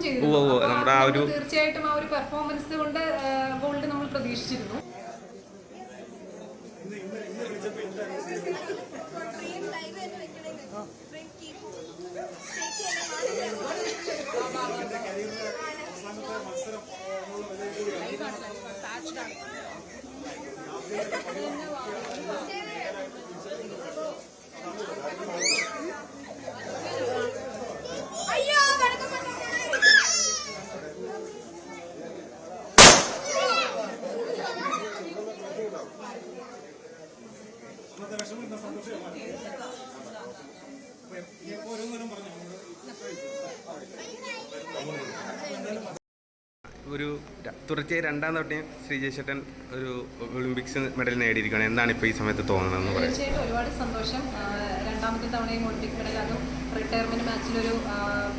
ചെയ്തിരുന്നു. തീർച്ചയായിട്ടും ആ ഒരു പെർഫോമൻസ് കൊണ്ട് ഗോൾഡ് നമ്മൾ പ്രതീക്ഷിച്ചിരുന്നു. ഒരു തുടർച്ചയായി രണ്ടാം തവണയും ശ്രീജേഷേട്ടൻ ഒരു ഒളിമ്പിക്സ് മെഡൽ നേടിയിരിക്കുകയാണ്. എന്താണ് ഇപ്പോൾ ഈ സമയത്ത് തോന്നുന്നതെന്ന് പറയാം? തീർച്ചയായിട്ടും ഒരുപാട് സന്തോഷം. രണ്ടാമത്തെ തവണയും ഒളിമ്പിക് മെഡൽ, അതും റിട്ടയർമെൻറ്റ് മാച്ചിലൊരു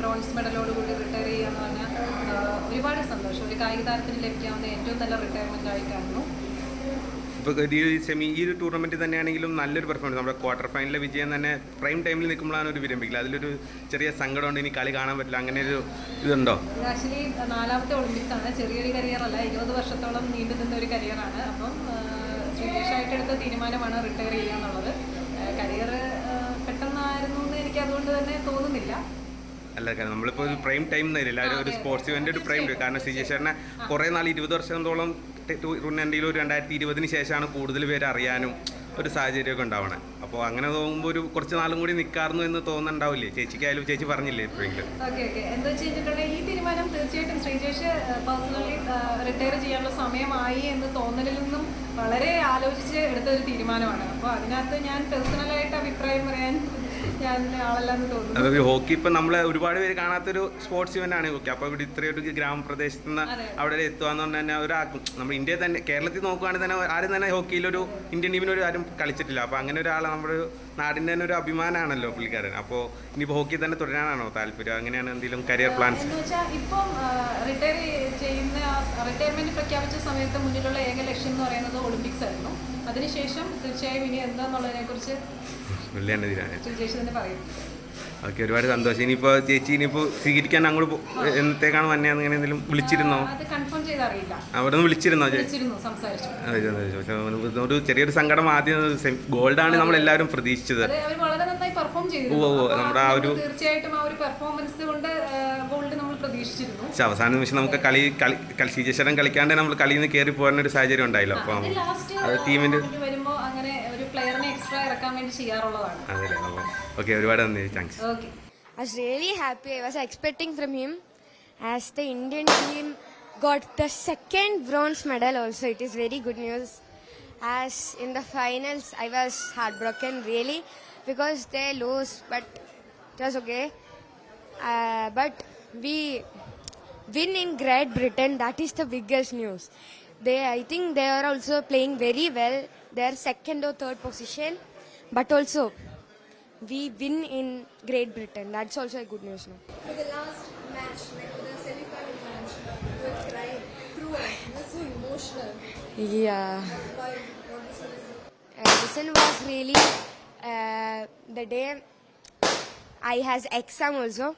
ബ്രോൺസ് മെഡലോടുകൂടി റിട്ടയർ ചെയ്യുക എന്ന് പറഞ്ഞാൽ ഒരുപാട് സന്തോഷം. ഒരു കായിക താരത്തിന് ലഭിക്കാവുന്ന ഏറ്റവും നല്ല റിട്ടയർമെൻ്റ് ആയി കാണുന്നു. ഇപ്പോൾ ഈ ഒരു ടൂർണമെൻറ്റ് തന്നെയാണെങ്കിലും നല്ലൊരു പെർഫോമൻസ്. നമ്മുടെ ക്വാർട്ടർ ഫൈനലിലെ വിജയം തന്നെ പ്രൈം ടൈമിൽ നിൽക്കുമ്പോഴാണ് ഒരു വിരമിക്കില്ല. അതിലൊരു ചെറിയ സങ്കടമുണ്ട്, ഇനി കളി കാണാൻ പറ്റില്ല, അങ്ങനെ ഒരു ഇതുണ്ടോ? ആക്ച്വലി 4ാമത്തെ ഒളിമ്പിക്സ് ആണ്. ചെറിയൊരു കരിയറല്ല, 20 വർഷത്തോളം നീണ്ടു നിന്ന ഒരു കരിയറാണ്. അപ്പം ശ്രീജേഷായിട്ട് എടുത്ത തീരുമാനമാണ് റിട്ടയർ ചെയ്യുക എന്നുള്ളത്. കരിയർ പെട്ടെന്നായിരുന്നു എന്ന് എനിക്ക് അതുകൊണ്ട് തന്നെ തോന്നുന്നില്ല. അല്ല, കാരണം നമ്മളിപ്പോൾ ഒരു പ്രൈം ടൈം എന്നല്ല, എല്ലാവരും ഒരു സ്പോർട്സ് ഇവൻ്റ് ഒരു പ്രൈം ടൈം. കാരണം ശ്രീജേഷേട്ടനെ കുറേ നാൾ 20 വർഷത്തോളം ടൂർണമെൻറ്റിൽ ഒരു 2020 ശേഷമാണ് കൂടുതൽ പേര് അറിയാനും ഒരു സാഹചര്യമൊക്കെ ഉണ്ടാവണേ. അപ്പോൾ അങ്ങനെ തോന്നുമ്പോൾ ഒരു കുറച്ച് നാളും കൂടി നിൽക്കാറുന്നു എന്ന് തോന്നുന്നുണ്ടാവില്ലേ? ചേച്ചിക്കായാലും ചേച്ചി പറഞ്ഞില്ലേ എപ്പോഴെങ്കിലും? എന്താ വെച്ചിട്ടുണ്ടെങ്കിൽ ഈ തീരുമാനം തീർച്ചയായിട്ടും ശ്രീജേഷ് പേഴ്സണലി റിട്ടയർ ചെയ്യാനുള്ള സമയമായി എന്ന് തോന്നലിൽ നിന്നും വളരെ ആലോചിച്ച് എടുത്ത ഒരു തീരുമാനമാണ്. അപ്പോൾ അതിനകത്ത് ഞാൻ പേഴ്സണലായിട്ട് അഭിപ്രായം പറയാൻ ഞാൻ ആളല്ലാന്ന് തോന്നുന്നു. അതായത് ഹോക്കി ഇപ്പം നമ്മൾ ഒരുപാട് പേര് കാണാത്തൊരു സ്പോർട്സ് ഇവൻ്റ് ആണ് ഹോക്കി. അപ്പോൾ ഇവിടെ ഇത്രയൊരു ഗ്രാമപ്രദേശത്ത് നിന്ന് അവിടെ എത്തുക എന്ന് പറഞ്ഞാൽ തന്നെ ഒരാൾക്കും നമ്മുടെ ഇന്ത്യയിൽ തന്നെ കേരളത്തിൽ നോക്കുകയാണെങ്കിൽ തന്നെ ആരും തന്നെ ഹോക്കിയിലൊരു ഇന്ത്യൻ ടീമിനൊരു ആരും കളിച്ചിട്ടില്ല. അപ്പോൾ അങ്ങനെ ഒരാളെ നമ്മുടെ നാടിൻ്റെ തന്നെ ഒരു അഭിമാനമാണല്ലോ പുള്ളിക്കാരൻ. അപ്പോൾ ഇനിയിപ്പോൾ ഹോക്കി തന്നെ തുടരാനാണോ താല്പര്യം? അങ്ങനെയാണ് എന്തെങ്കിലും കരിയർ പ്ലാൻസ്? എന്ന് വെച്ചാൽ ഇപ്പം റിട്ടയർമെന്റ് പ്രഖ്യാപിച്ച സമയത്ത് മുന്നിലുള്ള ഏക ലക്ഷ്യം എന്ന് പറയുന്നത് ഒളിമ്പിക്സ് ആയിരുന്നു. അതിനുശേഷം തീർച്ചയായും ഇനി എന്താന്നുള്ളതിനെ കുറിച്ച് ശ്രീജേഷ് തന്നെ പറയും. ഓക്കെ, ഒരുപാട് സന്തോഷം. ഇനിയിപ്പോൾ ചേച്ചി ഇനിയിപ്പോൾ സ്വീകരിക്കാൻ അങ്ങോട്ട് എന്നത്തേക്കാണ് വന്നേ? അങ്ങനെ എന്തെങ്കിലും വിളിച്ചിരുന്നോ? അത് കൺഫേം ചെയ്തറിയില്ല. അവിടെ നിന്ന് വിളിച്ചിരുന്നോ? ഒരു ചെറിയൊരു സങ്കടം. ആദ്യം ഗോൾഡാണ് നമ്മളെല്ലാവരും പ്രതീക്ഷിച്ചത്. വളരെ നന്നായി പെർഫോം ചെയ്തു. നമ്മുടെ ആ ഒരു തീർച്ചയായിട്ടും ആ ഒരു പെർഫോമൻസ് കൊണ്ട് ഗോൾഡ് നമ്മൾ പ്രതീക്ഷിച്ചിരുന്നു. പക്ഷെ അവസാന നിമിഷം നമുക്ക് കളി ശ്രീജേഷേട്ടൻ കളിക്കാണ്ട് നമ്മൾ കളിയിൽ നിന്ന് കയറി പോകാൻ ഒരു സാഹചര്യം ഉണ്ടായില്ലോ. അപ്പോൾ ടീമിന്റെ വരുമ്പോൾ അങ്ങനെ ഒരു പ്ലെയറിനെ എക്സ്ട്രാ ഇറക്കാൻ വേണ്ടി ചെയ്യാറുള്ളതാണ്. അതെ, ഓക്കെ, ഒരുപാട് നന്ദി, thanks. I was really happy. I was expecting from him, as the Indian team got the second bronze medal also. It is very good news. As in the finals, I was heartbroken really because they lose, but it was okay. But we win in Great Britain. That is the biggest news. I think they are also playing very well. They are second or third position, but also we win in Great Britain. That's also a good news now. For the last match, like for the semi-final match, you were crying throughout. It was so emotional. Yeah. Why? What was the reason? The reason was really the day I has exam also.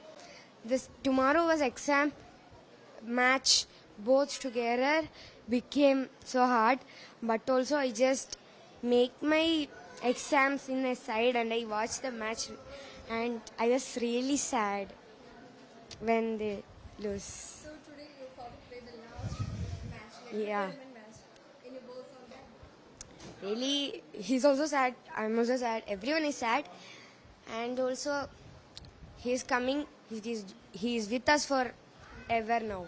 Tomorrow was exam. Match both together became so hard, but also I just make my exams in a side and I watched the match and I was really sad when they lose. So today you thought to play the last match, like Yeah. the tournament match. Can you both on that? Really, he's also sad. I'm also sad. Everyone is sad, and also he's coming. He's with us forever now.